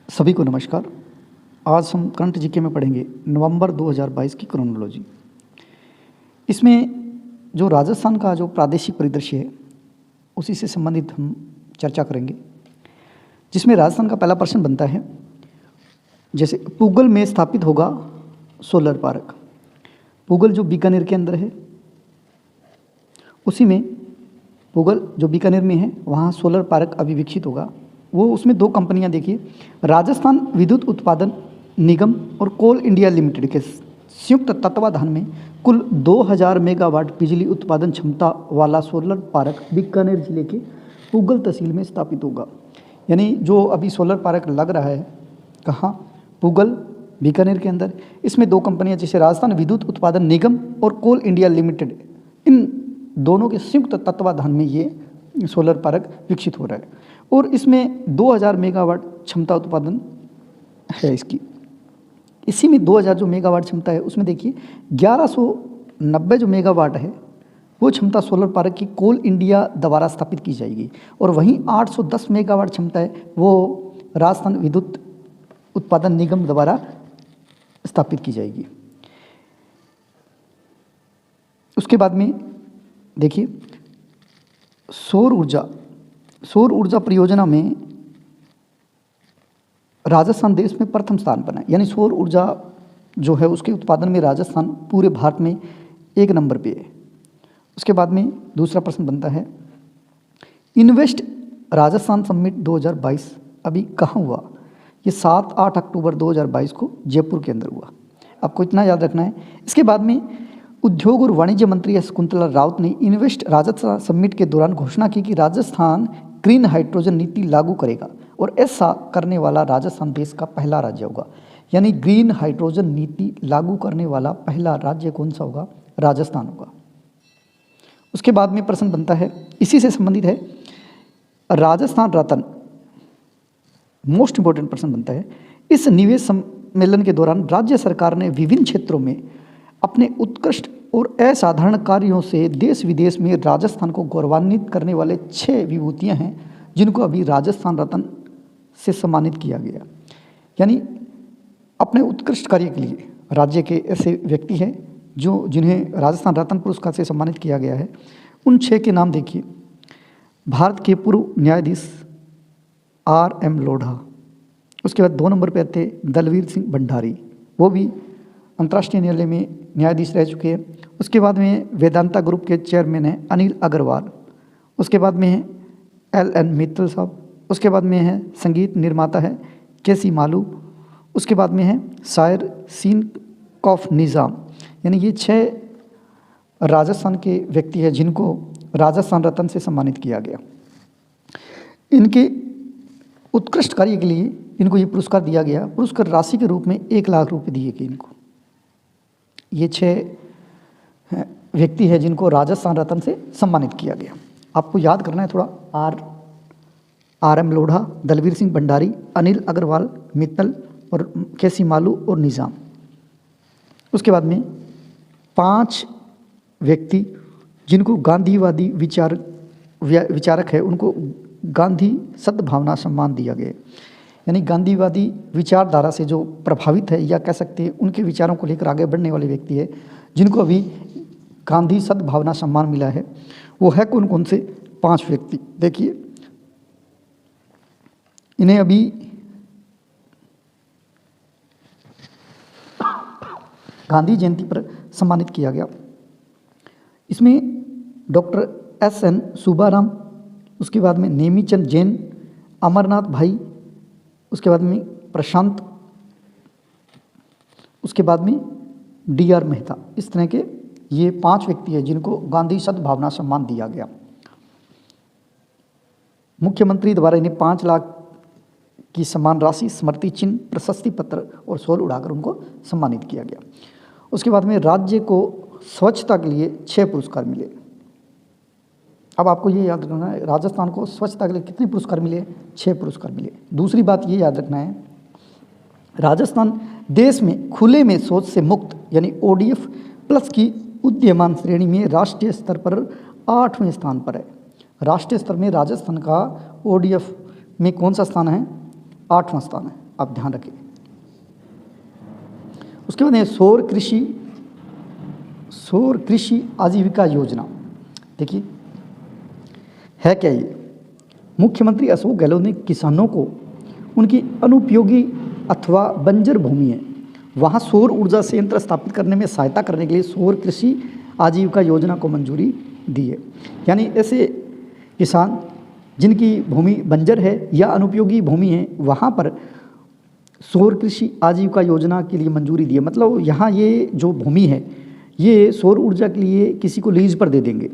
सभी को नमस्कार। आज हम करंट जीके में पढ़ेंगे नवंबर 2022 की क्रोनोलॉजी। इसमें जो राजस्थान का जो प्रादेशिक परिदृश्य है उसी से संबंधित हम चर्चा करेंगे, जिसमें राजस्थान का पहला प्रश्न बनता है, जैसे पूगल में स्थापित होगा सोलर पार्क। पूगल जो बीकानेर के अंदर है, उसी में पूगल जो बीकानेर में है वहाँ सोलर पार्क अभी विकसित होगा। वो उसमें दो कंपनियां देखिए, राजस्थान विद्युत उत्पादन निगम और कोल इंडिया लिमिटेड के संयुक्त तत्वाधान में कुल 2000 मेगावाट बिजली उत्पादन क्षमता वाला सोलर पार्क बीकानेर जिले के पूगल तहसील में स्थापित होगा। यानी जो अभी सोलर पार्क लग रहा है कहाँ, पूगल बीकानेर के अंदर, इसमें दो कंपनियां जैसे राजस्थान विद्युत उत्पादन निगम और कोल इंडिया लिमिटेड, इन दोनों के संयुक्त तत्वाधान में ये सोलर पार्क विकसित हो रहा है और इसमें 2000 मेगावाट क्षमता उत्पादन है इसकी। इसी में 2000 जो मेगावाट क्षमता है उसमें देखिए 1190 जो मेगावाट है वो क्षमता सोलर पार्क की कोल इंडिया द्वारा स्थापित की जाएगी और वहीं 810 मेगावाट क्षमता है वो राजस्थान विद्युत उत्पादन निगम द्वारा स्थापित की जाएगी। उसके बाद में देखिए सौर ऊर्जा परियोजना में राजस्थान देश में प्रथम स्थान पर है। यानी सौर ऊर्जा जो है उसके उत्पादन में राजस्थान पूरे भारत में 1 नंबर पे है। उसके बाद में दूसरा प्रश्न बनता है, इन्वेस्ट राजस्थान समिट 2022 अभी कहाँ हुआ? ये 7-8 अक्टूबर 2022 को जयपुर के अंदर हुआ। आपको इतना याद रखना है। इसके बाद में उद्योग और वाणिज्य मंत्री शकुंतला राउत ने इन्वेस्ट राजस्थान समिट के दौरान घोषणा की कि राजस्थान ग्रीन हाइड्रोजन नीति लागू करेगा और ऐसा करने वाला राजस्थान देश का पहला राज्य होगा। यानी ग्रीन हाइड्रोजन नीति लागू करने वाला पहला राज्य कौन सा होगा? राजस्थान होगा। उसके बाद में प्रश्न बनता है, इसी से संबंधित है, राजस्थान रत्न, मोस्ट इंपॉर्टेंट प्रश्न बनता है, इस निवेश सम्मेलन के दौरान राज्य सरकार ने विभिन्न क्षेत्रों में अपने उत्कृष्ट और असाधारण कार्यों से देश विदेश में राजस्थान को गौरवान्वित करने वाले 6 विभूतियां हैं जिनको अभी राजस्थान रत्न से सम्मानित किया गया। यानी अपने उत्कृष्ट कार्य के लिए राज्य के ऐसे व्यक्ति हैं जिन्हें राजस्थान रत्न पुरस्कार से सम्मानित किया गया है। उन 6 के नाम देखिए, भारत के पूर्व न्यायाधीश R.M. लोढ़ा। उसके बाद 2 नंबर पर आते दलवीर सिंह भंडारी, वो भी अंतर्राष्ट्रीय न्यायालय में न्यायाधीश रह चुके हैं। उसके बाद में वेदांता ग्रुप के चेयरमैन हैं अनिल अग्रवाल। उसके बाद में है L.N. मित्तल साहब। उसके बाद में है संगीत निर्माता है K.C. मालू। उसके बाद में है शायर सीन कॉफ निज़ाम। यानी ये 6 राजस्थान के व्यक्ति हैं जिनको राजस्थान रत्न से सम्मानित किया गया। इनके उत्कृष्ट कार्य के लिए इनको ये पुरस्कार दिया गया। पुरस्कार राशि के रूप में 1 लाख रुपए दिए गए इनको। ये 6 व्यक्ति हैं जिनको राजस्थान रत्न से सम्मानित किया गया। आपको याद करना है थोड़ा, R.M. लोढ़ा, दलवीर सिंह भंडारी, अनिल अग्रवाल, मित्तल और K.C. मालू और निज़ाम। उसके बाद में 5 व्यक्ति जिनको गांधीवादी विचारक है उनको गांधी सद्भावना सम्मान दिया गया। यानी गांधीवादी विचारधारा से जो प्रभावित है या कह सकते हैं उनके विचारों को लेकर आगे बढ़ने वाले व्यक्ति है जिनको अभी गांधी सद्भावना सम्मान मिला है। वो है कौन कौन से? 5 व्यक्ति देखिए, इन्हें अभी गांधी जयंती पर सम्मानित किया गया। इसमें डॉक्टर S.N. सुब्बाराम, उसके बाद में नेमीचंद जैन, अमरनाथ भाई, उसके बाद में प्रशांत, उसके बाद में D.R. मेहता। इस तरह के ये 5 व्यक्ति हैं जिनको गांधी सद्भावना सम्मान दिया गया। मुख्यमंत्री द्वारा इन्हें 5 लाख की सम्मान राशि, स्मृति चिन्ह, प्रशस्ति पत्र और शॉल उड़ाकर उनको सम्मानित किया गया। उसके बाद में राज्य को स्वच्छता के लिए 6 पुरस्कार मिले। अब आपको ये याद रखना है, राजस्थान को स्वच्छता के लिए कितने पुरस्कार मिले? 6 पुरस्कार मिले। दूसरी बात ये याद रखना है, राजस्थान देश में खुले में शौच से मुक्त यानी ODF प्लस की उदीयमान श्रेणी में राष्ट्रीय स्तर पर 8वें स्थान पर है। राष्ट्रीय स्तर में राजस्थान का ODF में कौन सा स्थान है? 8वां स्थान है। आप ध्यान रखें। उसके बाद है सौर कृषि आजीविका योजना। देखिए है क्या ये? मुख्यमंत्री अशोक गहलोत ने किसानों को उनकी अनुपयोगी अथवा बंजर भूमि है वहाँ सौर ऊर्जा संयंत्र स्थापित करने में सहायता करने के लिए सौर कृषि आजीविका योजना को मंजूरी दी है। यानी ऐसे किसान जिनकी भूमि बंजर है या अनुपयोगी भूमि है वहाँ पर सौर कृषि आजीविका योजना के लिए मंजूरी दी है। मतलब यहाँ ये जो भूमि है ये सौर ऊर्जा के लिए किसी को लीज पर दे देंगे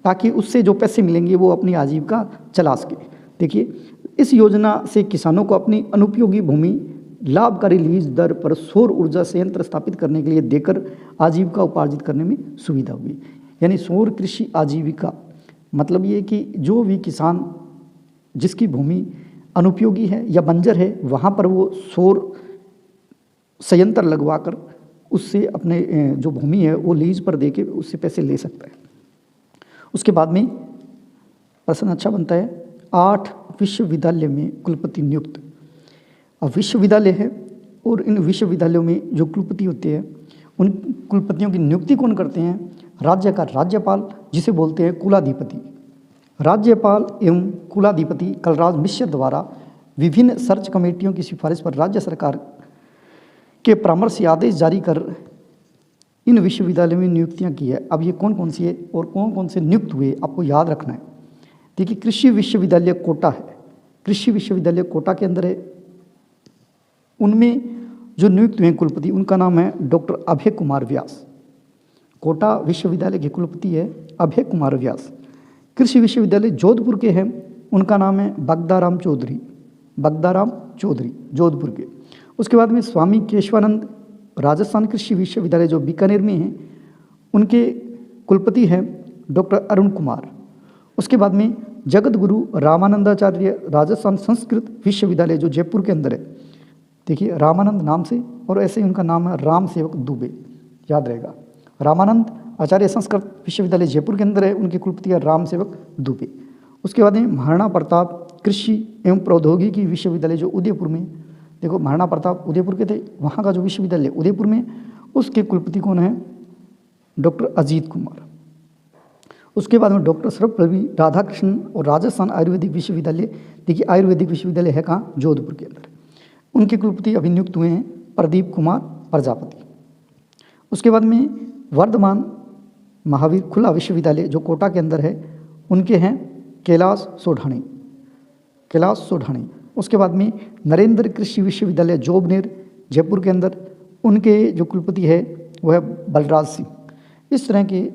ताकि उससे जो पैसे मिलेंगे वो अपनी आजीविका चला सके। देखिए इस योजना से किसानों को अपनी अनुपयोगी भूमि लाभकारी लीज दर पर सौर ऊर्जा संयंत्र स्थापित करने के लिए देकर आजीविका उपार्जित करने में सुविधा हुई। यानी सौर कृषि आजीविका मतलब ये कि जो भी किसान जिसकी भूमि अनुपयोगी है या बंजर है वहाँ पर वो सौर संयंत्र लगवाकर उससे अपने जो भूमि है वो लीज पर देके उससे पैसे ले सकता है। उसके बाद में प्रश्न अच्छा बनता है, 8 विश्वविद्यालय में कुलपति नियुक्त। अब विश्वविद्यालय है और इन विश्वविद्यालयों में जो कुलपति होते हैं उन कुलपतियों की नियुक्ति कौन करते हैं? राज्य का राज्यपाल जिसे बोलते हैं कुलाधिपति। राज्यपाल एवं कुलाधिपति कलराज मिश्र द्वारा विभिन्न सर्च कमेटियों की सिफारिश पर राज्य सरकार के परामर्श या आदेश जारी कर इन विश्वविद्यालयों में नियुक्तियां की है। अब ये कौन कौन सी है और कौन कौन से नियुक्त हुए आपको याद रखना है। देखिए कृषि विश्वविद्यालय कोटा है, कृषि विश्वविद्यालय कोटा के अंदर है। उनमें जो नियुक्त हुए कुलपति उनका नाम है डॉक्टर अभय कुमार व्यास। कोटा विश्वविद्यालय के कुलपति है अभय कुमार व्यास। कृषि विश्वविद्यालय जोधपुर के हैं, उनका नाम है बगदाराम चौधरी, बगदाराम चौधरी जोधपुर के। उसके बाद में स्वामी केशवानंद राजस्थान कृषि विश्वविद्यालय जो बीकानेर में है उनके कुलपति हैं डॉक्टर अरुण कुमार। उसके बाद में जगत गुरु रामानंदाचार्य राजस्थान संस्कृत विश्वविद्यालय जो जयपुर के अंदर है। देखिए रामानंद नाम से और ऐसे ही उनका नाम है राम सेवक दुबे, याद रहेगा। रामानंद आचार्य संस्कृत विश्वविद्यालय जयपुर के अंदर है, उनके कुलपति है राम सेवक दुबे। उसके बाद में महाराणा प्रताप कृषि एवं प्रौद्योगिकी विश्वविद्यालय जो उदयपुर में, देखो महाराणा प्रताप उदयपुर के थे, वहाँ का जो विश्वविद्यालय उदयपुर में उसके कुलपति कौन है? डॉक्टर अजीत कुमार। उसके बाद में डॉक्टर सर्वपल्ली राधाकृष्णन और राजस्थान आयुर्वेदिक विश्वविद्यालय। देखिए आयुर्वेदिक विश्वविद्यालय है कहाँ? जोधपुर के अंदर। उनके कुलपति अभी नियुक्त हुए हैं प्रदीप कुमार प्रजापति। उसके बाद में वर्धमान महावीर खुला विश्वविद्यालय जो कोटा के अंदर है उनके हैं कैलाश सोढ़ाणी, कैलाश सोढ़ाणी। उसके बाद में नरेंद्र कृषि विश्वविद्यालय जोबनेर जयपुर के अंदर, उनके जो कुलपति है वो है बलराज सिंह। इस तरह के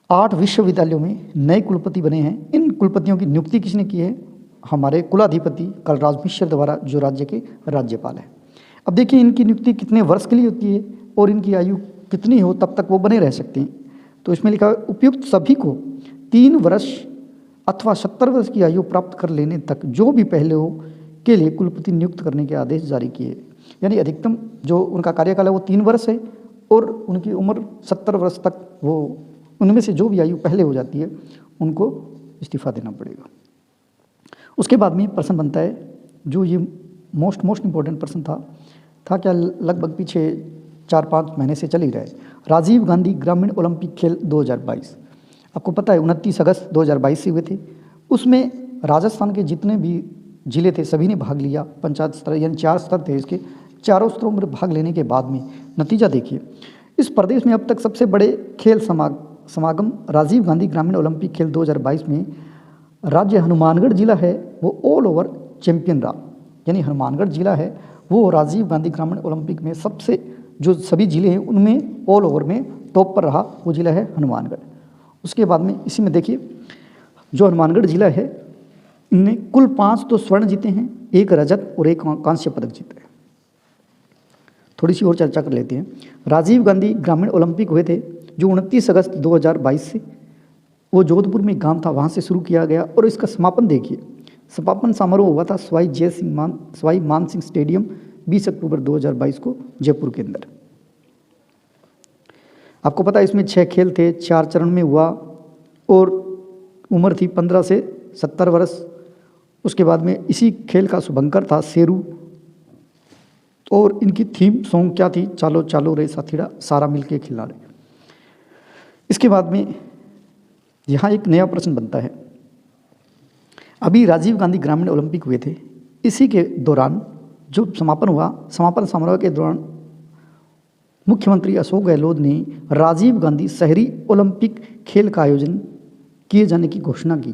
8 विश्वविद्यालयों में नए कुलपति बने हैं। इन कुलपतियों की नियुक्ति किसने की है? हमारे कुलाधिपति कलराज मिश्र द्वारा जो राज्य के राज्यपाल हैं। अब देखिए इनकी नियुक्ति कितने वर्ष के लिए होती है और इनकी आयु कितनी हो तब तक वो बने रह सकते हैं। तो इसमें लिखा है उपयुक्त सभी को 3 वर्ष अथवा 70 वर्ष की आयु प्राप्त कर लेने तक जो भी पहले हो के लिए कुलपति नियुक्त करने के आदेश जारी किए। यानी अधिकतम जो उनका कार्यकाल है वो 3 वर्ष है और उनकी उम्र 70 वर्ष तक, वो उनमें से जो भी आयु पहले हो जाती है उनको इस्तीफा देना पड़ेगा। उसके बाद में प्रश्न बनता है जो ये मोस्ट इम्पोर्टेंट प्रश्न था क्या, लगभग पीछे 4-5 महीने से चल ही रहा है। राजीव गांधी ग्रामीण ओलंपिक खेल 2022 आपको पता है 29 अगस्त 2022 से हुए थे। उसमें राजस्थान के जितने भी जिले थे सभी ने भाग लिया। पंचायत स्तर यानी 4 स्तर थे, इसके चारों स्तरों में भाग लेने के बाद में नतीजा देखिए, इस प्रदेश में अब तक सबसे बड़े खेल समागम राजीव गांधी ग्रामीण ओलंपिक खेल 2022 में राज्य हनुमानगढ़ जिला है वो ऑल ओवर चैंपियन रहा। यानी हनुमानगढ़ जिला है वो राजीव गांधी ग्रामीण ओलंपिक में सबसे, जो सभी जिले हैं उनमें ऑल ओवर में टॉप पर रहा वो जिला है हनुमानगढ़। उसके बाद में इसी में देखिए जो हनुमानगढ़ जिला है इनने कुल 5 तो स्वर्ण जीते हैं, 1 रजत और 1 कांस्य पदक जीते हैं। थोड़ी सी और चर्चा कर लेते हैं। राजीव गांधी ग्रामीण ओलंपिक हुए थे जो 29 अगस्त 2022 से, वो जोधपुर में गांव था वहाँ से शुरू किया गया और इसका समापन देखिए, समापन समारोह हुआ था सवाई मान सिंह स्टेडियम 20 अक्टूबर 2022 को जयपुर के अंदर। आपको पता है इसमें 6 खेल थे, 4 चरण में हुआ और उम्र थी 15 से 70 वर्ष। उसके बाद में इसी खेल का शुभंकर था शेरू और इनकी थीम सॉन्ग क्या थी? चालो चालो रे साथीड़ा सारा मिलके खिला रे। इसके बाद में यहाँ एक नया प्रश्न बनता है, अभी राजीव गांधी ग्रामीण ओलंपिक हुए थे, इसी के दौरान जो समापन हुआ, समापन समारोह के दौरान मुख्यमंत्री अशोक गहलोत ने राजीव गांधी शहरी ओलंपिक खेल का आयोजन किए जाने की घोषणा की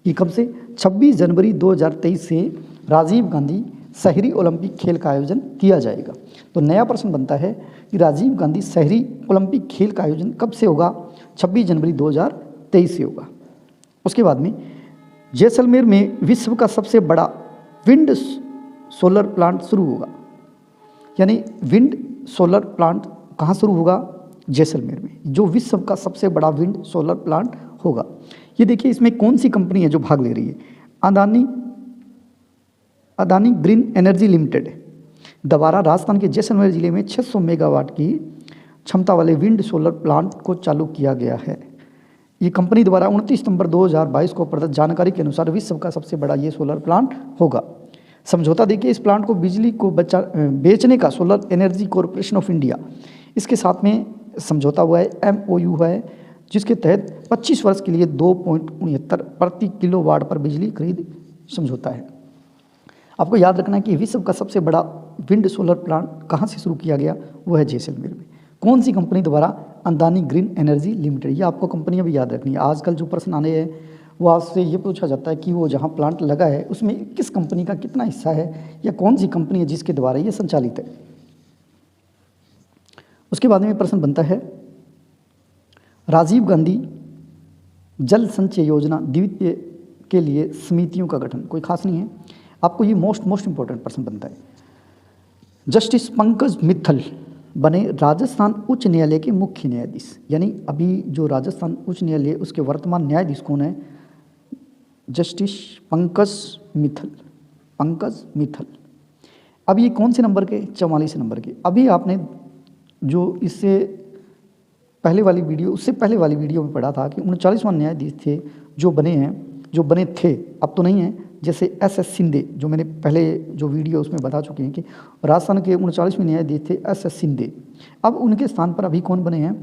कि कब से? 26 जनवरी 2023 से राजीव गांधी शहरी ओलंपिक खेल का आयोजन किया जाएगा। तो नया प्रश्न बनता है कि राजीव गांधी शहरी ओलंपिक खेल का आयोजन कब से होगा? 26 जनवरी 2023 से होगा। उसके बाद में जैसलमेर में विश्व का सबसे बड़ा विंड सोलर प्लांट शुरू होगा, यानी विंड सोलर प्लांट कहाँ शुरू होगा? जैसलमेर में, जो विश्व का सबसे बड़ा विंड सोलर प्लांट होगा। ये देखिए इसमें कौन सी कंपनी है जो भाग ले रही है? अदानी ग्रीन एनर्जी लिमिटेड द्वारा राजस्थान के जैसलमेर जिले में 600 मेगावाट की क्षमता वाले विंड सोलर प्लांट को चालू किया गया है। ये कंपनी द्वारा 29 सितंबर 2022 को प्रदत्त जानकारी के अनुसार विश्व का सबसे बड़ा ये सोलर प्लांट होगा। समझौता देखिए, इस प्लांट को बिजली को बेचने का solar energy corporation of India, इसके साथ में समझौता हुआ है, MOU है, जिसके तहत 25 वर्ष के लिए 2.69 प्रति किलोवाट पर बिजली खरीद समझौता है। आपको याद रखना है कि विश्व का सबसे बड़ा विंड सोलर प्लांट कहाँ से शुरू किया गया? वो है जैसलमेर में। कौन सी कंपनी द्वारा? Adani green energy limited. ये आपको कंपनियां भी याद रखनी है। आजकल जो प्रश्न आने हैं वो आपसे ये पूछा जाता है कि वो जहाँ प्लांट लगा है उसमें किस कंपनी का कितना हिस्सा है, या कौन सी कंपनी है जिसके द्वारा ये संचालित है। उसके बाद में प्रश्न बनता है, राजीव गांधी जल संचय योजना द्वितीय के लिए समितियों का गठन। कोई खास नहीं है, आपको ये मोस्ट इंपॉर्टेंट प्रश्न बनता है। जस्टिस पंकज मित्तल बने राजस्थान उच्च न्यायालय के मुख्य न्यायाधीश, यानी अभी जो राजस्थान उच्च न्यायालय उसके वर्तमान न्यायाधीश कौन है? जस्टिस पंकज मित्तल। अब ये कौन से नंबर के? 44 नंबर के। अभी आपने जो इससे पहले वाली वीडियो, उससे पहले वाली वीडियो में पढ़ा था कि 39वां न्यायाधीश थे जो बने थे, अब तो नहीं है। जैसे SS शिंदे, जो मैंने पहले जो वीडियो उसमें बता चुके हैं कि राजस्थान के 39वें न्यायाधीश थे SS शिंदे। अब उनके स्थान पर अभी कौन बने हैं?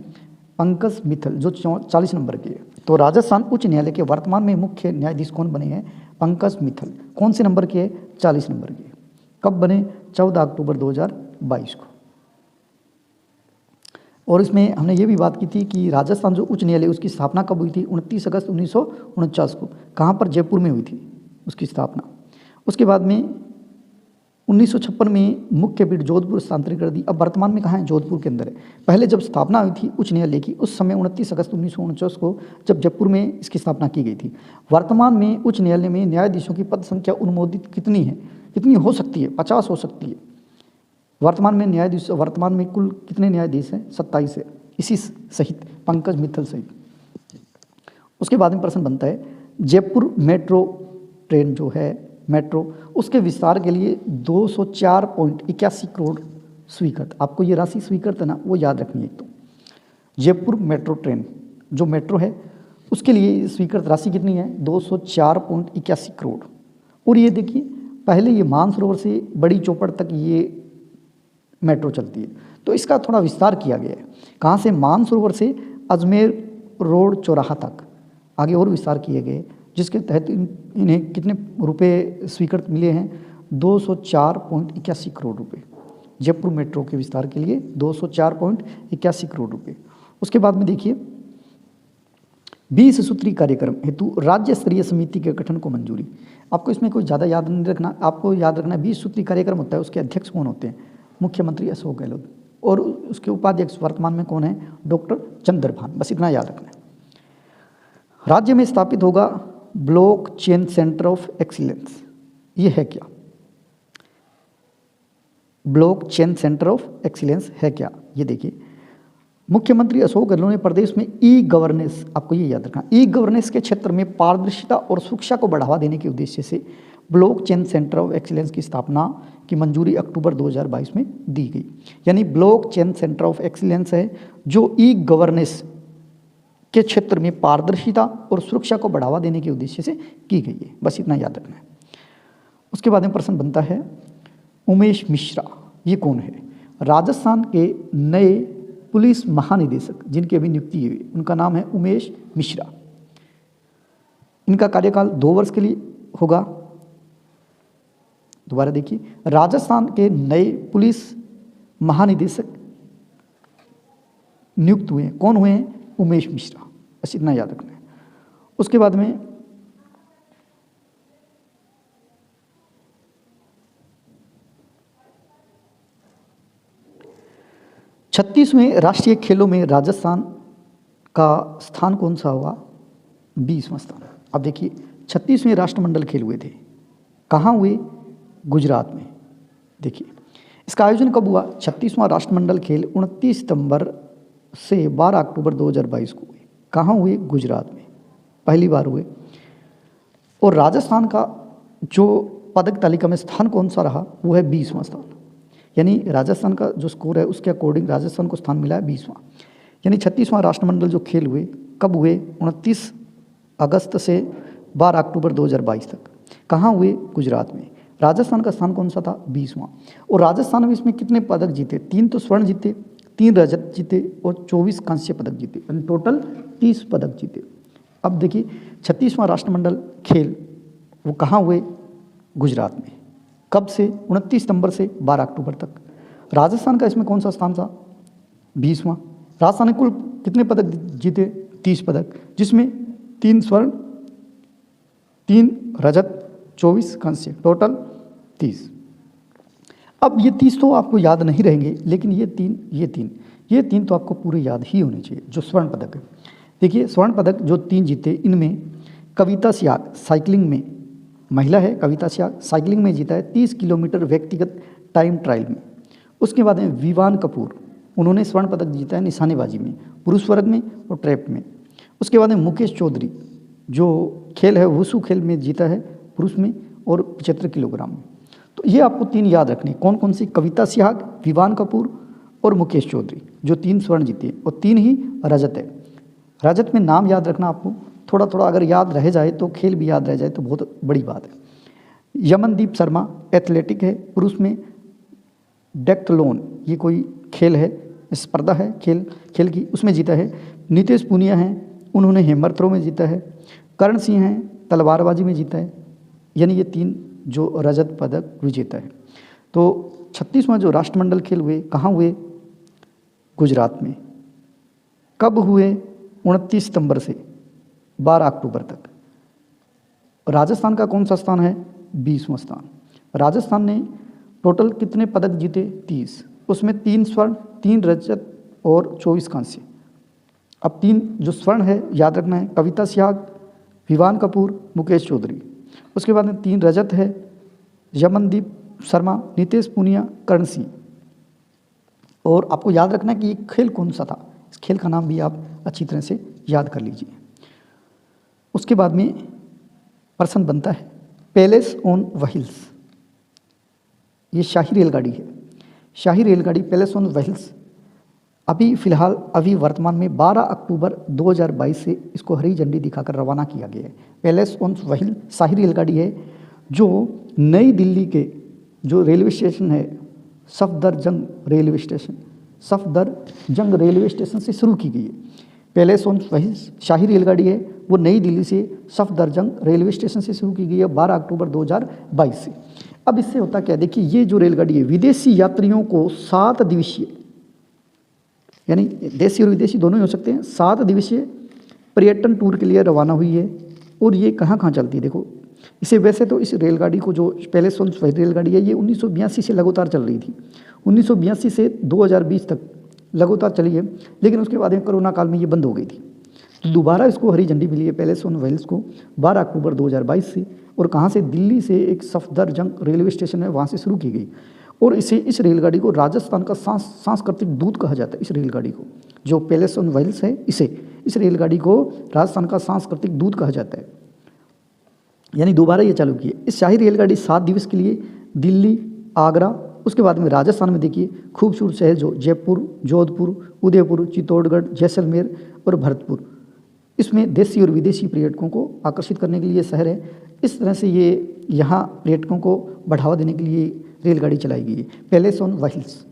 पंकज मित्तल, जो 40 नंबर के। तो राजस्थान उच्च न्यायालय के वर्तमान में मुख्य न्यायाधीश कौन बने हैं? पंकज मित्तल। कौन से नंबर के? 40 नंबर के। कब बने? 14 अक्टूबर 2022 को। और इसमें हमने ये भी बात की थी कि राजस्थान जो उच्च न्यायालय उसकी स्थापना कब हुई थी? 29 अगस्त 1949 को। कहाँ पर? जयपुर में हुई थी उसकी स्थापना। उसके बाद में 1956 में मुख्य पीठ जोधपुर स्थानांतरित कर दी। अब वर्तमान में कहाँ है? जोधपुर के अंदर है। पहले जब स्थापना हुई थी उच्च न्यायालय की, उस समय 29 अगस्त 1949 को जब जयपुर में इसकी स्थापना की गई थी। वर्तमान में उच्च न्यायालय में न्यायाधीशों की पद संख्या अनुमोदित कितनी है? कितनी हो सकती है? 50 हो सकती है। वर्तमान में कुल कितने न्यायाधीश हैं? 27 है, इसी सहित पंकज मित्तल सहित। उसके बाद में प्रश्न बनता है, जयपुर मेट्रो ट्रेन जो है मेट्रो, उसके विस्तार के लिए 204.81 करोड़ स्वीकृत। आपको ये राशि स्वीकृत है ना, वो याद रखनी है। तो जयपुर मेट्रो ट्रेन जो मेट्रो है उसके लिए स्वीकृत राशि कितनी है? 204.81 करोड़। और ये देखिए, पहले ये मानसरोवर से बड़ी चौपड़ तक ये मेट्रो चलती है, तो इसका थोड़ा विस्तार किया गया है। कहाँ से? मानसरोवर से अजमेर रोड चौराहा तक आगे और विस्तार किए गए, जिसके तहत इन्हें कितने रुपए स्वीकृत मिले हैं? 204.81 करोड़ रुपए। जयपुर मेट्रो के विस्तार के लिए 204.81 करोड़ रुपए। उसके बाद में देखिए, 20 सूत्री कार्यक्रम हेतु राज्य स्तरीय समिति के गठन को मंजूरी। आपको इसमें कोई ज़्यादा याद नहीं रखना, आपको याद रखना 20 सूत्री कार्यक्रम होता है, उसके अध्यक्ष कौन होते हैं? मुख्यमंत्री अशोक गहलोत। और उसके उपाध्यक्ष वर्तमान में कौन है? डॉक्टर चंद्रभान। बस इतना याद रखना है। राज्य में स्थापित होगा block chain centre of excellence. ये है क्या? Block chain centre of excellence है क्या? ये देखिए, मुख्यमंत्री अशोक गहलोत ने प्रदेश में ई गवर्नेंस, आपको ये याद रखना, ई गवर्नेंस के क्षेत्र में पारदर्शिता और सुरक्षा को बढ़ावा देने के उद्देश्य से block chain centre of excellence की स्थापना की मंजूरी अक्टूबर 2022 में दी गई। यानी block chain centre of excellence है जो ई गवर्नेंस के क्षेत्र में पारदर्शिता और सुरक्षा को बढ़ावा देने के उद्देश्य से की गई है। बस इतना याद रखना है। उसके बाद में प्रश्न बनता है, उमेश मिश्रा, ये कौन है? राजस्थान के नए पुलिस महानिदेशक जिनकी अभी नियुक्ति हुई, उनका नाम है उमेश मिश्रा। इनका कार्यकाल 2 वर्ष के लिए होगा। दोबारा देखिए, राजस्थान के नए पुलिस महानिदेशक नियुक्त हुए हैं। कौन हुए हैं? उमेश मिश्रा। बस इतना याद रखना है। उसके बाद में छत्तीसवें राष्ट्रीय खेलों में राजस्थान का स्थान कौन सा हुआ? 20वां स्थान। अब देखिए, 36वें राष्ट्रमंडल खेल हुए थे, कहाँ हुए? गुजरात में। देखिए, इसका आयोजन कब हुआ? 36वां राष्ट्रमंडल खेल 29 सितंबर से 12 अक्टूबर 2022 को हुए। कहाँ हुए? गुजरात में पहली बार हुए। और राजस्थान का जो पदक तालिका में स्थान कौन सा रहा? वो है 20वां स्थान। यानी राजस्थान का जो स्कोर है उसके अकॉर्डिंग राजस्थान को स्थान मिला है 20वां। यानी 36वां राष्ट्रमंडल जो खेल हुए कब हुए? 29 अगस्त से 12 अक्टूबर 2022 तक। कहाँ हुए? गुजरात में। राजस्थान का स्थान कौन सा था? 20वां। और राजस्थान में इसमें कितने पदक जीते? 3 तो स्वर्ण जीते, 3 रजत जीते और 24 कांस्य पदक जीते, यानी टोटल 30 पदक जीते। अब देखिए, 36वां राष्ट्रमंडल खेल वो कहाँ हुए? गुजरात में। कब से? 29 सितंबर से 12 अक्टूबर तक। राजस्थान का इसमें कौन सा स्थान था? 20वां। राजस्थान ने कुल कितने पदक जीते? 30 पदक, जिसमें 3 स्वर्ण, 3 रजत, 24 कांस्य, टोटल 30। अब ये 30 तो आपको याद नहीं रहेंगे, लेकिन ये तीन तो आपको पूरे याद ही होने चाहिए, जो स्वर्ण पदक है। देखिए, स्वर्ण पदक जो 3 जीते, इनमें कविता सियाग साइकिलिंग में, महिला है कविता सियाग, साइकिलिंग में जीता है 30 किलोमीटर व्यक्तिगत टाइम ट्रायल में। उसके बाद में विवान कपूर, उन्होंने स्वर्ण पदक जीता है निशानेबाजी में, पुरुष वर्ग में और ट्रैप में। उसके बाद में मुकेश चौधरी, जो खेल है वुशु खेल में जीता है पुरुष में और 75 किलोग्राम में। तो ये आपको 3 याद रखने, कौन कौन सी? कविता सिहाग, विवान कपूर और मुकेश चौधरी, जो 3 स्वर्ण जीते और 3 ही रजत है। रजत में नाम याद रखना आपको, थोड़ा थोड़ा अगर याद रह जाए तो खेल भी याद रह जाए तो बहुत बड़ी बात है। यमनदीप शर्मा एथलेटिक है, पुरुष में डेक्थलॉन, ये कोई खेल है, स्पर्धा है खेल की, उसमें जीता है। नितेश पुनिया हैं, उन्होंने हैमर थ्रो में जीता है। करण सिंह हैं, तलवारबाजी में जीता है। यानी ये 3 जो रजत पदक विजेता है। तो 36वां जो राष्ट्रमंडल खेल हुए कहाँ हुए? गुजरात में। कब हुए? 29 सितंबर से 12 अक्टूबर तक। राजस्थान का कौन सा स्थान है? 20वां स्थान। राजस्थान ने टोटल कितने पदक जीते? 30। उसमें 3 स्वर्ण, 3 रजत और 24 कांस्य। अब 3 जो स्वर्ण है याद रखना है, कविता सिहाग, विवान कपूर, मुकेश चौधरी। उसके बाद में 3 रजत है, यमनदीप शर्मा, नितेश पुनिया, करण सिंह। और आपको याद रखना है कि ये खेल कौन सा था, इस खेल का नाम भी आप अच्छी तरह से याद कर लीजिए। उसके बाद में प्रश्न बनता है पैलेस ऑन व्हील्स, ये शाही रेलगाड़ी है। शाही रेलगाड़ी पैलेस ऑन व्हील्स अभी वर्तमान में 12 अक्टूबर 2022 से इसको हरी झंडी दिखाकर रवाना किया गया है। पैलेस ऑन व्हील शाही रेलगाड़ी है, जो नई दिल्ली के जो रेलवे स्टेशन है सफदरजंग रेलवे स्टेशन से शुरू की गई है। पैलेस ऑन व्हील शाही रेलगाड़ी है, वो नई दिल्ली से सफदरजंग रेलवे स्टेशन से शुरू की गई है 12 अक्टूबर 2022 से। अब इससे होता क्या? देखिए, ये जो रेलगाड़ी है विदेशी यात्रियों को 7 दिवसीय, यानी देशी और विदेशी दोनों ही हो सकते हैं, 7 दिवसीय पर्यटन टूर के लिए रवाना हुई है। और ये कहाँ कहाँ चलती है? देखो, इसे वैसे तो इस रेलगाड़ी को जो पैलेस ऑन व्हील रेलगाड़ी है ये 1982 से लगातार चल रही थी, 1982 से 2020 तक लगातार चली है, लेकिन उसके बाद कोरोना काल में ये बंद हो गई थी। तो दोबारा इसको हरी झंडी मिली है पैलेस ऑन व्हील्स को 12 अक्टूबर 2022 से। और कहाँ से? दिल्ली से एक सफदरजंग रेलवे स्टेशन है, वहाँ से शुरू की गई। और इस रेलगाड़ी को राजस्थान का सांस्कृतिक दूत कहा जाता है। इस रेलगाड़ी को, जो पैलेस ऑन व्हील्स है, इस रेलगाड़ी को राजस्थान का सांस्कृतिक दूत कहा जाता है। यानी दोबारा ये चालू की है। इस शाही रेलगाड़ी 7 दिवस के लिए दिल्ली, आगरा, उसके बाद में राजस्थान में देखिए खूबसूरत शहर जो जयपुर, जोधपुर, उदयपुर, चित्तौड़गढ़, जैसलमेर और भरतपुर, इसमें देशी और विदेशी पर्यटकों को आकर्षित करने के लिए शहर है। इस तरह से ये यहाँ पर्यटकों को बढ़ावा देने के लिए रेलगाड़ी चलाई गई है, पैलेस ऑन व्हील्स।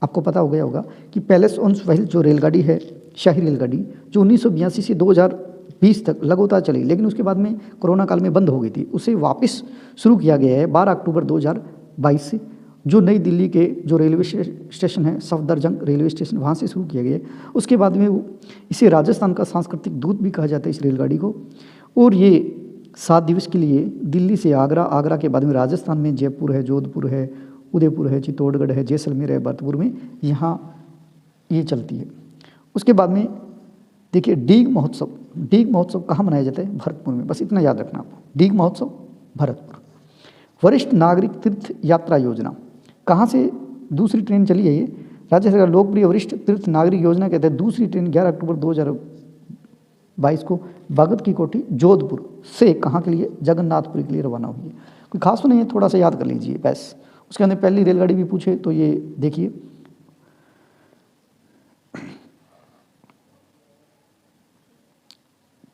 आपको पता हो गया होगा कि पैलेस ऑन व्हील्स जो रेलगाड़ी है, शाही रेलगाड़ी, जो 1982 से 2020 तक लगातार चली, लेकिन उसके बाद में कोरोना काल में बंद हो गई थी। उसे वापस शुरू किया गया है 12 अक्टूबर 2022 से, जो नई दिल्ली के जो रेलवे स्टेशन है, सफदरजंग रेलवे स्टेशन, वहाँ से शुरू किया गया है। उसके बाद में इसे राजस्थान का सांस्कृतिक दूत भी कहा जाता है इस रेलगाड़ी को। और ये 7 दिवस के लिए दिल्ली से आगरा, आगरा के बाद में राजस्थान में जयपुर है, जोधपुर है, उदयपुर है, चित्तौड़गढ़ है, जैसलमेर है, भरतपुर में यहाँ ये चलती है। उसके बाद में देखिए डीग महोत्सव। डीग महोत्सव कहाँ मनाया जाता है? भरतपुर में। बस इतना याद रखना आपको, डीग महोत्सव भरतपुर। वरिष्ठ नागरिक तीर्थ यात्रा योजना, कहाँ से दूसरी ट्रेन चली है? ये राज्य सरकार लोकप्रिय वरिष्ठ तीर्थ नागरिक योजना के तहत दूसरी ट्रेन 11 अक्टूबर 2022 को भगत की कोठी जोधपुर से कहाँ के लिए? जगन्नाथपुरी के लिए रवाना हुई है। कोई खास तो नहीं है, थोड़ा सा याद कर लीजिए बस। उसके अंदर पहली रेलगाड़ी भी पूछे तो ये देखिए,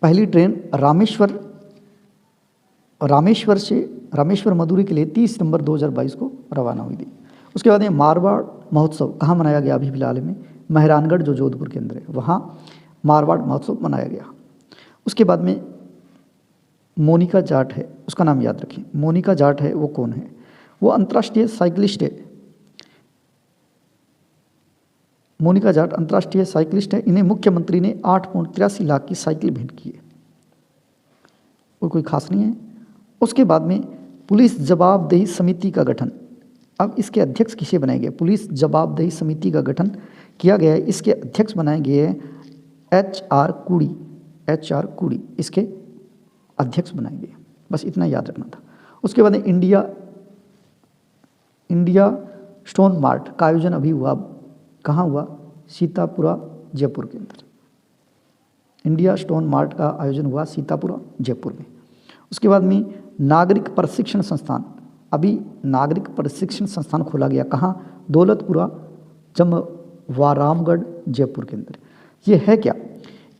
पहली ट्रेन रामेश्वर मदुरै के लिए 30 सितंबर 2022 को रवाना हुई थी। उसके बाद ये मारवाड़ महोत्सव कहाँ मनाया गया? अभी फिलहाल में मेहरानगढ़ जो जोधपुर के अंदर है, वहाँ मारवाड़ महोत्सव मनाया गया। उसके बाद में मोनिका जाट है, उसका नाम याद रखें। मोनिका जाट है, वो कौन है? वो अंतर्राष्ट्रीय साइकिलिस्ट है। मोनिका जाट अंतर्राष्ट्रीय साइकिलिस्ट है। इन्हें मुख्यमंत्री ने 8.83 लाख की साइकिल भेंट की है। और कोई खास नहीं है। उसके बाद में पुलिस जवाबदेही समिति का गठन। अब इसके अध्यक्ष किसे बनाए गए? पुलिस जवाबदेही समिति का गठन किया गया है। इसके अध्यक्ष बनाए गए हैं HR कूड़ी इसके अध्यक्ष बनाए गए। बस इतना याद रखना था। उसके बाद इंडिया स्टोन मार्ट का आयोजन अभी हुआ, कहाँ हुआ? सीतापुरा जयपुर के अंदर। इंडिया स्टोन मार्ट का आयोजन हुआ सीतापुरा जयपुर में। उसके बाद में नागरिक प्रशिक्षण संस्थान, अभी नागरिक प्रशिक्षण संस्थान खोला गया, कहाँ? दौलतपुरा जमवारामगढ़ जयपुर के अंदर। ये है क्या?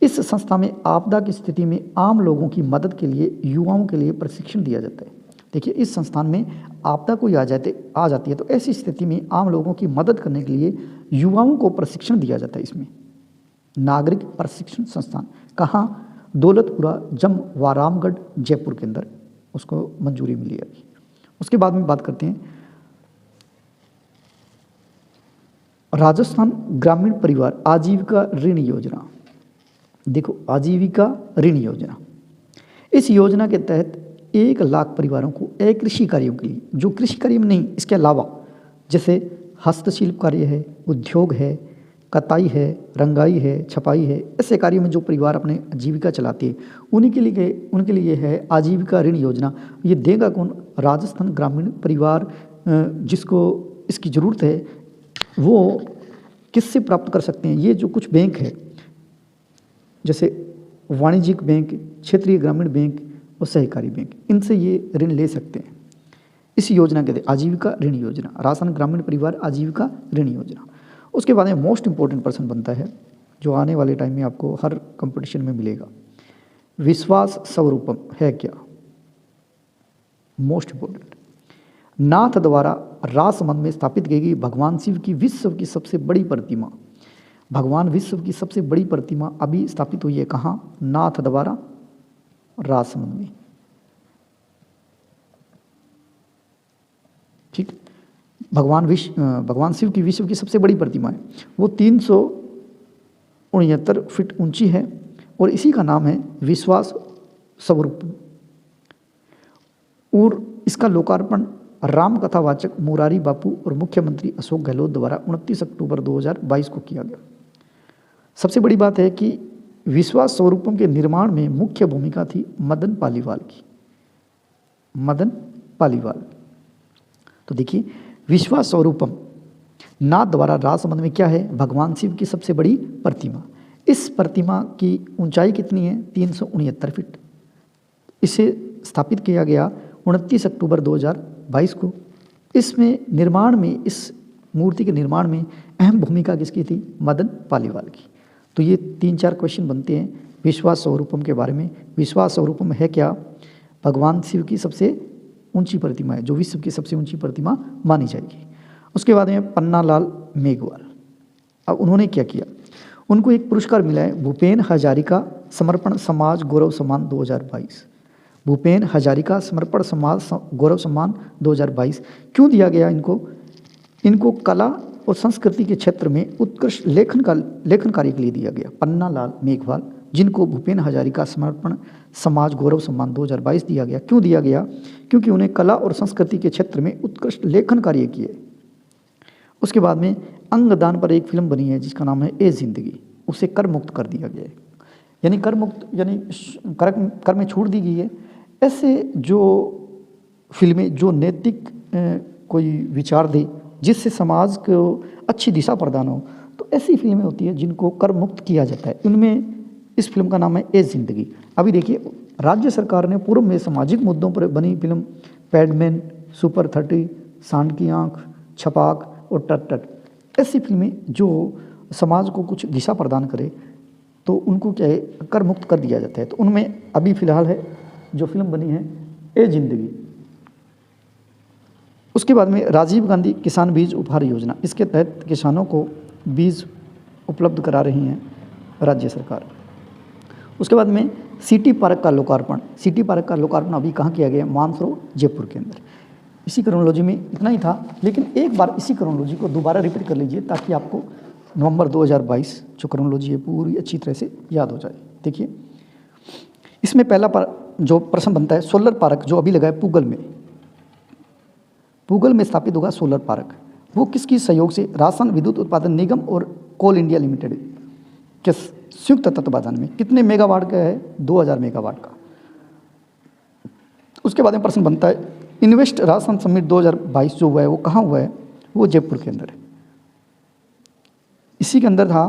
इस संस्था में आपदा की स्थिति में आम लोगों की मदद के लिए युवाओं के लिए प्रशिक्षण दिया जाता है। देखिए, इस संस्थान में आपदा कोई आ जाती है तो ऐसी स्थिति में आम लोगों की मदद करने के लिए युवाओं को प्रशिक्षण दिया जाता है। इसमें नागरिक प्रशिक्षण संस्थान कहाँ? दौलतपुरा जमवारामगढ़ जयपुर के अंदर उसको मंजूरी मिली है अभी। उसके बाद में बात करते हैं राजस्थान ग्रामीण परिवार आजीविका ऋण योजना। देखो, आजीविका ऋण योजना, इस योजना के तहत 1 लाख परिवारों को कृषि कार्यों के लिए, जो कृषि कार्य में नहीं, इसके अलावा जैसे हस्तशिल्प कार्य है, उद्योग है, कताई है, रंगाई है, छपाई है, ऐसे कार्यों में जो परिवार अपने आजीविका चलाते हैं उनके लिए है आजीविका ऋण योजना। ये देगा कौन? राजस्थान ग्रामीण परिवार। जिसको इसकी ज़रूरत है वो किससे प्राप्त कर सकते हैं? ये जो कुछ बैंक है, जैसे वाणिज्यिक बैंक, क्षेत्रीय ग्रामीण बैंक और सहकारी बैंक, इनसे ये ऋण ले सकते हैं इस योजना के तहत। आजीविका ऋण योजना, राजस्थान ग्रामीण परिवार आजीविका ऋण योजना। उसके बाद में मोस्ट इंपॉर्टेंट प्रश्न बनता है जो आने वाले टाइम में आपको हर कंपटीशन में मिलेगा। विश्वास स्वरूपम है क्या? Most important. नाथ द्वारा राजसमंद में स्थापित की गई भगवान शिव की विश्व की सबसे बड़ी प्रतिमा। भगवान विश्व की सबसे बड़ी प्रतिमा अभी स्थापित हुई है कहाँ? नाथ द्वारा राजसमंद में। ठीक, भगवान शिव की विश्व की सबसे बड़ी प्रतिमा है। वो 369 फीट ऊंची है और इसी का नाम है विश्वास स्वरूप। और इसका लोकार्पण राम कथावाचक मुरारी बापू और मुख्यमंत्री अशोक गहलोत द्वारा 29 अक्टूबर 2022 को किया गया। सबसे बड़ी बात है कि विश्वास स्वरूपम के निर्माण में मुख्य भूमिका थी मदन पालीवाल की। मदन पालीवाल। तो देखिए, विश्वास स्वरूपम नाथ द्वारा राजसमंद में क्या है? भगवान शिव की सबसे बड़ी प्रतिमा। इस प्रतिमा की ऊंचाई कितनी है? 369 फीट। इसे स्थापित किया गया 29 अक्टूबर 2022 को। इसमें निर्माण में, इस मूर्ति के निर्माण में अहम भूमिका किसकी थी? मदन पालीवाल की। तो ये 3-4 क्वेश्चन बनते हैं विश्वास स्वरूपम के बारे में। विश्वास स्वरूपम है क्या? भगवान शिव की सबसे ऊंची प्रतिमा है, जो विश्व की सबसे ऊंची प्रतिमा मानी जाएगी। उसके बाद में पन्नालाल मेघवाल। अब उन्होंने क्या किया, उनको एक पुरस्कार मिला है भूपेन हजारिका समर्पण समाज गौरव सम्मान 2022। भूपेन हजारिका समर्पण समाज गौरव सम्मान 2022 क्यों दिया गया इनको? इनको कला और संस्कृति के क्षेत्र में उत्कृष्ट लेखन कार्य के लिए दिया गया। पन्नालाल मेघवाल, जिनको भूपेन हजारिका समर्पण समाज गौरव सम्मान 2022 दिया गया। क्यों दिया गया? क्योंकि उन्हें कला और संस्कृति के क्षेत्र में उत्कृष्ट लेखन कार्य किए। उसके बाद में अंगदान पर एक फिल्म बनी है जिसका नाम है ए जिंदगी, उसे कर मुक्त कर दिया गया है, यानी कर मुक्त यानी कर में छूट दी गई है। ऐसे जो फिल्में जो नैतिक कोई विचार दे, जिससे समाज को अच्छी दिशा प्रदान हो, तो ऐसी फिल्में होती है जिनको कर मुक्त किया जाता है। इनमें इस फिल्म का नाम है ए जिंदगी। अभी देखिए, राज्य सरकार ने पूर्व में सामाजिक मुद्दों पर बनी फिल्म पैडमैन, सुपर 30, सांड की आंख, छपाक और टट ऐसी फिल्में जो समाज को कुछ दिशा प्रदान करे, तो उनको क्या है, कर मुक्त कर दिया जाता है। तो उनमें अभी फिलहाल है जो फिल्म बनी है ए जिंदगी। उसके बाद में राजीव गांधी किसान बीज उपहार योजना, इसके तहत किसानों को बीज उपलब्ध करा रही हैं राज्य सरकार। उसके बाद में सिटी पार्क का लोकार्पण। सिटी पार्क का लोकार्पण अभी कहाँ किया गया? मानसरोवर जयपुर के अंदर। इसी क्रोनोलॉजी में इतना ही था, लेकिन एक बार इसी क्रोनोलॉजी को दोबारा रिपीट कर लीजिए ताकि आपको नवंबर 2022 जो क्रोनोलॉजी है पूरी अच्छी तरह से याद हो जाए। देखिए, इसमें पहला जो प्रश्न बनता है, सोलर पार्क जो अभी लगा है पूगल में स्थापित होगा सोलर पार्क। वो किसकी सहयोग से? राजस्थान विद्युत उत्पादन निगम और कोल इंडिया लिमिटेड के संयुक्त तत्वाधान में। कितने मेगावाट का है? 2000 मेगावाट का। उसके बाद में प्रश्न बनता है, इन्वेस्ट राजस्थान समिट 2022 जो हुआ है वो कहाँ हुआ है? वो जयपुर के अंदर है। इसी के अंदर था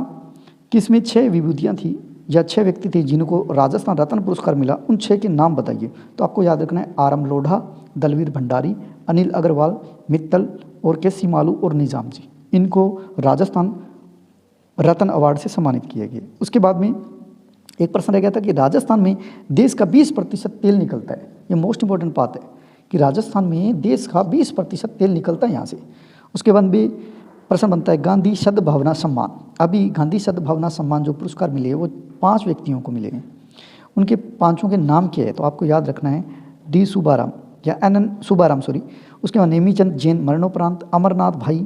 कि इसमें 6 विभूतियाँ थी या 6 व्यक्ति थे जिनको राजस्थान रत्न पुरस्कार मिला। उन 6 के नाम बताइए। तो आपको याद रखना है, आरम लोढ़ा, दलवीर भंडारी, अनिल अग्रवाल, मित्तल और केसी मालू और निजाम जी। इनको राजस्थान रत्न अवार्ड से सम्मानित किया गया। उसके बाद में एक प्रश्न रह गया था कि राजस्थान में देश का 20% तेल निकलता है। ये मोस्ट इंपॉर्टेंट बात है कि राजस्थान में देश का 20% तेल निकलता है यहाँ से। उसके बाद भी प्रश्न बनता है गांधी सद्भावना सम्मान। अभी गांधी सद्भावना सम्मान जो पुरस्कार मिले वो 5 व्यक्तियों को मिले हैं। उनके 5 के नाम क्या है? तो आपको याद रखना है, डी सुबाराम या NN सुबाराम उसके बाद नेमीचंद जैन मरणोपरांत, अमरनाथ भाई,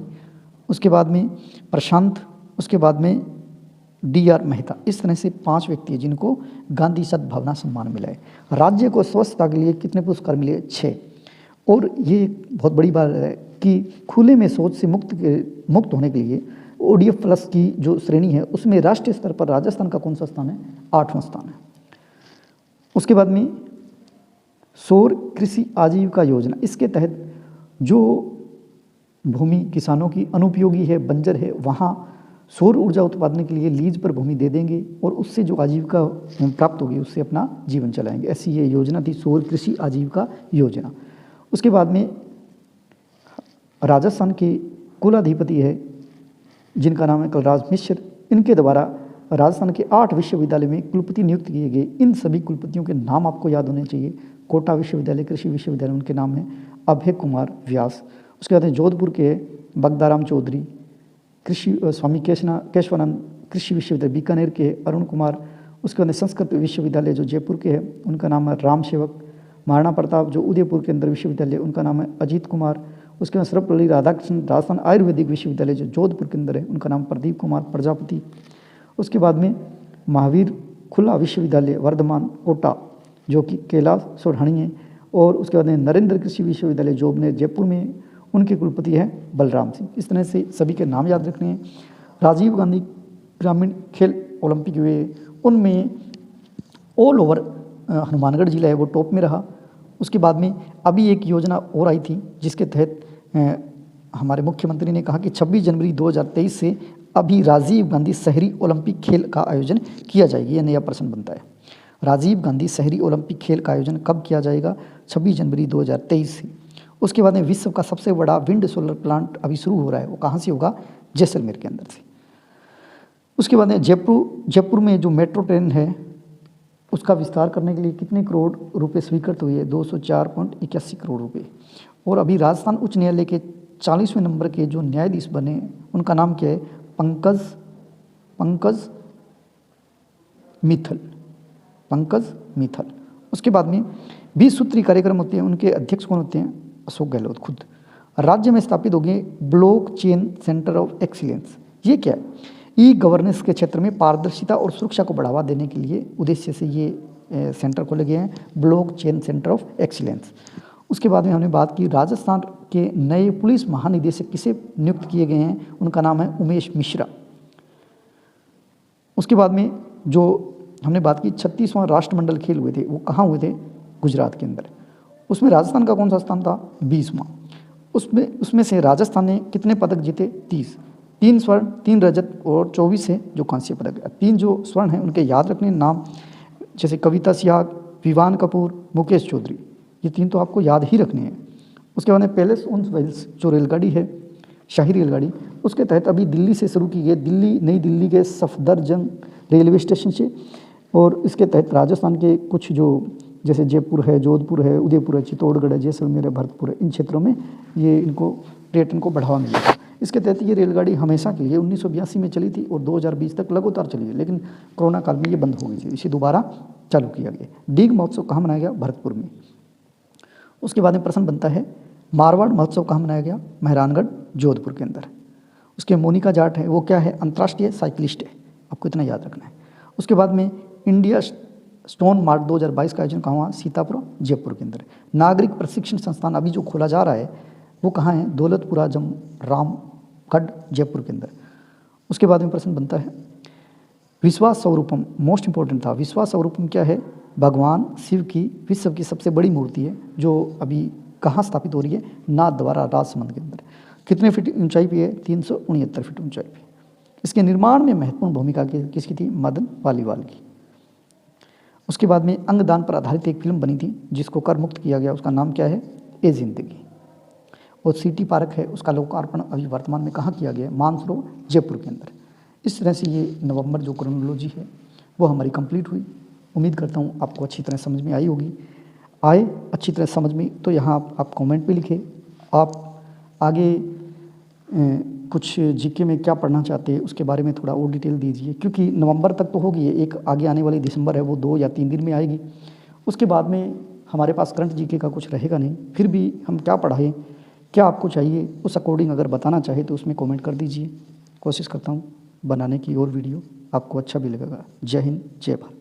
उसके बाद में प्रशांत, उसके बाद में DR मेहता। इस तरह से 5 व्यक्ति हैं जिनको गांधी सद्भावना सम्मान मिला है। राज्य को स्वच्छता के लिए कितने पुरस्कार मिले? 6। और ये बहुत बड़ी बात है कि खुले में शौच से मुक्त होने के लिए ODF प्लस की जो श्रेणी है उसमें राष्ट्रीय स्तर पर राजस्थान का कौन सा स्थान है? 8वां स्थान है। उसके बाद में सौर कृषि आजीविका योजना, इसके तहत जो भूमि किसानों की अनुपयोगी है, बंजर है, वहाँ सौर ऊर्जा उत्पादन के लिए लीज पर भूमि दे देंगे और उससे जो आजीविका प्राप्त होगी उससे अपना जीवन चलाएंगे। ऐसी ये योजना थी, सौर कृषि आजीविका योजना। उसके बाद में राजस्थान के कुलाधिपति है जिनका नाम है कलराज मिश्र। इनके द्वारा राजस्थान के 8 विश्वविद्यालय में कुलपति नियुक्त किए गए। इन सभी कुलपतियों के नाम आपको याद होने चाहिए। कोटा विश्वविद्यालय, कृषि विश्वविद्यालय, उनके नाम है अभय कुमार व्यास। उसके बाद जोधपुर के बगदाराम चौधरी, कृषि स्वामी केशवानंद कृषि विश्वविद्यालय बीकानेर के अरुण कुमार। उसके बाद संस्कृत विश्वविद्यालय जो जयपुर के है उनका नाम है राम सेवक। महाराणा प्रताप जो उदयपुर के अंदर विश्वविद्यालय, उनका नाम है अजीत कुमार। उसके बाद सर्वपल्ली राधाकृष्ण राजस्थान आयुर्वेदिक विश्वविद्यालय जो जोधपुर के अंदर है उनका नाम प्रदीप कुमार प्रजापति। उसके बाद में महावीर खुला विश्वविद्यालय वर्धमान कोटा जो कि कैलाश सोढ़ानी है। और उसके बाद में नरेंद्र कृषि विश्वविद्यालय जोबनेर जयपुर में, उनके कुलपति है बलराम सिंह। इस तरह से सभी के नाम याद रखने हैं। राजीव गांधी ग्रामीण खेल ओलंपिक हुए, उनमें ऑल ओवर हनुमानगढ़ जिला है वो टॉप में रहा। उसके बाद में अभी एक योजना और आई थी जिसके तहत हमारे मुख्यमंत्री ने कहा कि 26 जनवरी 2023 से अभी राजीव गांधी शहरी ओलंपिक खेल का आयोजन किया जाएगा। ये नया प्रश्न बनता है, राजीव गांधी शहरी ओलंपिक खेल का आयोजन कब किया जाएगा? 26 जनवरी 2023 से। उसके बाद में विश्व का सबसे बड़ा विंड सोलर प्लांट अभी शुरू हो रहा है, वो कहाँ से होगा? जैसलमेर के अंदर से। उसके बाद में जयपुर में जो मेट्रो ट्रेन है उसका विस्तार करने के लिए कितने करोड़ रुपए स्वीकृत हुए? 204.81 करोड़ रुपए। और अभी राजस्थान उच्च न्यायालय के 40वें नंबर के जो न्यायाधीश बने उनका नाम क्या है? पंकज मित्तल। उसके बाद में 20 सूत्री कार्यक्रम होते हैं, उनके अध्यक्ष कौन होते हैं? अशोक गहलोत खुद। राज्य में स्थापित हो गए block chain centre of excellence. ये क्या है? ई गवर्नेंस के क्षेत्र में पारदर्शिता और सुरक्षा को बढ़ावा देने के लिए उद्देश्य से ये सेंटर खोले गए हैं, block chain centre of excellence. उसके बाद में हमने बात की राजस्थान के नए पुलिस महानिदेशक किसे नियुक्त किए गए हैं? उनका नाम है उमेश मिश्रा। उसके बाद में जो हमने बात की 36वां राष्ट्रमंडल खेल हुए थे, वो कहाँ हुए थे? गुजरात के अंदर। उसमें राजस्थान का कौन सा स्थान था? 20वां। उसमें से राजस्थान ने कितने पदक जीते? 30। 3 स्वर्ण, 3 रजत और 24 है जो कांस्य पदक। 3 जो स्वर्ण हैं उनके याद रखने नाम, जैसे कविता सियाग, विवान कपूर, मुकेश चौधरी, ये 3 तो आपको याद ही रखने हैं। उसके बाद में पैलेस ऑन व्हील्स जो रेलगाड़ी है, शाही रेलगाड़ी, उसके तहत अभी दिल्ली से शुरू की गई, नई दिल्ली के सफदरजंग रेलवे स्टेशन से। और इसके तहत राजस्थान के कुछ जो जैसे जयपुर है, जोधपुर है, उदयपुर है, चित्तौड़गढ़ है, जैसलमेर है, भरतपुर है, इन क्षेत्रों में ये इनको पर्यटन को बढ़ावा मिला। इसके तहत ये रेलगाड़ी हमेशा के लिए 1982 में चली थी और 2020 तक लगातार चली है, लेकिन कोरोना काल में ये बंद हो गई थी, इसे दोबारा चालू किया गया। डीग महोत्सव कहाँ मनाया गया? भरतपुर में। उसके बाद में प्रश्न बनता है मारवाड़ महोत्सव कहाँ मनाया गया? मेहरानगढ़, जोधपुर के अंदर। उसके मोनिका जाट है, वो क्या है? अंतर्राष्ट्रीय साइकिलिस्ट है, आपको इतना याद रखना है। उसके बाद में इंडिया स्टोन मार्ट 2022 का आयोजन कहाँ हुआ? सीतापुर, जयपुर के अंदर। नागरिक प्रशिक्षण संस्थान अभी जो खोला जा रहा है वो कहाँ है? दौलतपुरा रामगढ़, जयपुर के अंदर। उसके बाद में प्रश्न बनता है विश्वास स्वरूपम, मोस्ट इंपॉर्टेंट था। विश्वास स्वरूपम क्या है? भगवान शिव की विश्व की सबसे बड़ी मूर्ति है जो अभी कहाँ स्थापित हो रही है? नाथद्वारा राजसमंद के अंदर। कितने फीट ऊंचाई पे है? 369 फीट ऊंचाई पे। इसके निर्माण में महत्वपूर्ण भूमिका किसकी थी? मदन वालीवाल की। उसके बाद में अंगदान पर आधारित एक फिल्म बनी थी जिसको कर मुक्त किया गया, उसका नाम क्या है? ए जिंदगी। और सिटी पार्क है, उसका लोकार्पण अभी वर्तमान में कहाँ किया गया है? मानसरोवर, जयपुर के अंदर। इस तरह से ये नवंबर जो क्रोनोलॉजी है वो हमारी कंप्लीट हुई। उम्मीद करता हूँ आपको अच्छी तरह समझ में आई होगी। आए अच्छी तरह समझ में तो यहाँ आप कमेंट पे लिखें। आप आगे कुछ जीके में क्या पढ़ना चाहते हैं उसके बारे में थोड़ा और डिटेल दीजिए, क्योंकि नवंबर तक तो होगी, एक आगे आने वाली दिसंबर है वो 2 या 3 दिन में आएगी। उसके बाद में हमारे पास करंट जीके का कुछ रहेगा नहीं, फिर भी हम क्या पढ़ाएं, क्या आपको चाहिए, उस अकॉर्डिंग अगर बताना चाहे तो उसमें कमेंट कर दीजिए। कोशिश करता हूँ बनाने की और वीडियो, आपको अच्छा भी लगेगा। जय हिंद, जय भारत।